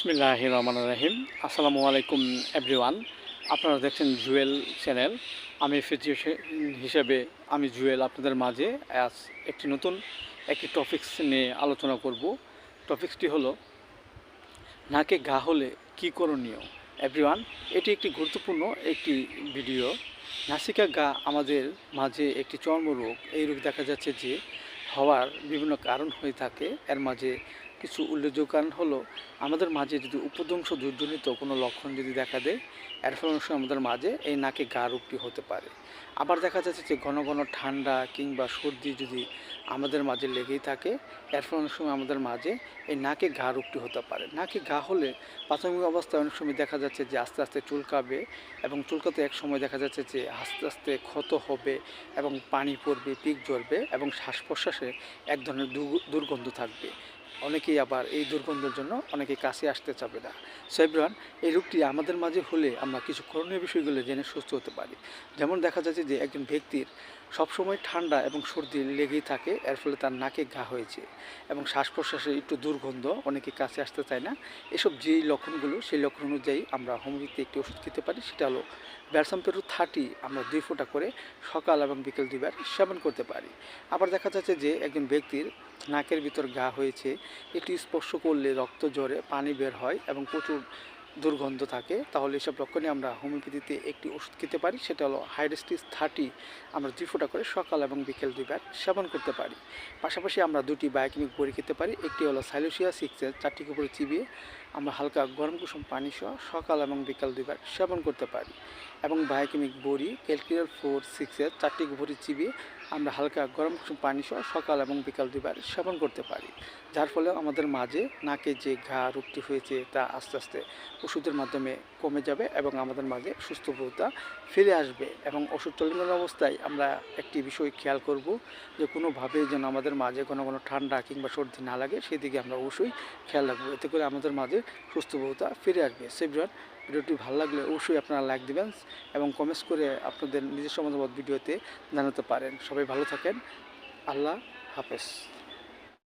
বিসমিল্লাহির রহমানির রহিম। আসসালামু আলাইকুম এভরিওয়ান। আপনারা দেখছেন জুয়েল চ্যানেল। আমি ফিজিশিয়ান হিসেবে আমি জুয়েল আপনাদের মাঝে আজ একটি টপিকস নিয়ে আলোচনা করব। টপিকসটি হলো নাকে ঘা হলে কী করণীয়। এভরিওয়ান, এটি একটি গুরুত্বপূর্ণ একটি ভিডিও। নাসিকা ঘা আমাদের মাঝে একটি চর্মরোগ। এই রোগ দেখা যাচ্ছে যে হওয়ার বিভিন্ন কারণ হয়ে থাকে। এর মাঝে কিছু উল্লেখযোগ্য কারণ হলো আমাদের মাঝে যদি উপদংশ দুর্জনিত কোনো লক্ষণ যদি দেখা দেয়, এর ফলে অনেক সময় আমাদের মাঝে এই নাকে ঘা রোগটি হতে পারে। আবার দেখা যাচ্ছে যে ঘন ঘন ঠান্ডা কিংবা সর্দি যদি আমাদের মাঝে লেগেই থাকে, এর ফলে অনেক সময় আমাদের মাঝে এই নাকে ঘা রোগটি হতে পারে। নাকে ঘা হলে প্রাথমিক অবস্থায় অনেক সময় দেখা যাচ্ছে যে আস্তে আস্তে চুলকাবে, এবং চুলকাতে এক সময় দেখা যাচ্ছে যে আস্তে আস্তে ক্ষত হবে এবং পানি পড়বে, পিক জ্বরবে এবং শ্বাস প্রশ্বাসে এক ধরনের দুর্গন্ধ থাকবে। অনেকেই আবার এই দুর্গন্ধের জন্য অনেকে কাছে আসতে চাবে না। সো এভরিওয়ান, এই রোগটি আমাদের মাঝে হলে আমরা কিছু করণীয় বিষয়গুলো জেনে সুস্থ হতে পারি। যেমন দেখা যাচ্ছে যে একজন ব্যক্তির সবসময় ঠান্ডা এবং সর্দি লেগেই থাকে, এর ফলে তার নাকে ঘা হয়েছে এবং শ্বাস প্রশ্বাসে একটু দুর্গন্ধ, অনেকে কাছে আসতে চায় না। এসব যেই লক্ষণগুলো, সেই লক্ষণ অনুযায়ী আমরা হোমিওপ্যাথি একটি ওষুধ খেতে পারি। সেটা হলো ব্যারসাম্পেরু 30 আমরা 2 ফোঁটা করে সকাল এবং বিকেল 2 বার সেবন করতে পারি। আবার দেখা যাচ্ছে যে একজন ব্যক্তির নাকের ভিতর ঘা হয়েছে, এটি স্পর্শ করলে রক্ত ঝরে, পানি বের হয় এবং প্রচুর দুর্গন্ধ থাকে, তাহলে এসব লক্ষণে আমরা হোমিওপ্যাথিতে একটি ওষুধ খেতে পারি। সেটা হলো হাইড্রোস্টিস 30 আমরা 2 ফোঁটা করে সকাল এবং বিকেল 2 বার সেবন করতে পারি। পাশাপাশি আমরা দুটি বায়োকেমিক বড়ি খেতে পারি। একটি হলো সাইলোসিয়া 6 4টি উপরে চিবিয়ে আমরা হালকা গরম কুসুম পানি সহ সকাল এবং বিকাল 2 বার সেবন করতে পারি। এবং বায়োকেমিক বড়ি ক্যালকিউলার 4 4টি উপরে চিবিয়ে আমরা হালকা গরম কুসুম পানি সহ সকাল এবং বিকাল 2 বার সেবন করতে পারি। যার ফলে আমাদের মাঝে নাকে যে ঘা রোগটি হয়েছে তা আস্তে আস্তে ওষুধের মাধ্যমে কমে যাবে এবং আমাদের মাঝে সুস্থতা ফিরে আসবে। এবং ওষুধ চলাকালীন অবস্থায় আমরা একটি বিষয় খেয়াল করব যে কোনোভাবে যেন আমাদের মাঝে কোনো ঠান্ডা কিংবা সর্দি না লাগে, সেদিকে আমরা অবশ্যই খেয়াল রাখবো। এতে করে আমাদের মাঝে সুস্থতা ফিরে আসবে। সেভরিওয়ান, ভিডিওটি ভালো লাগলে অবশ্যই আপনারা লাইক দিবেন এবং কমেন্টস করে আপনাদের নিজস্ব মতামত ভিডিওতে জানাতে পারেন। সবাই ভালো থাকেন। আল্লাহ হাফেজ।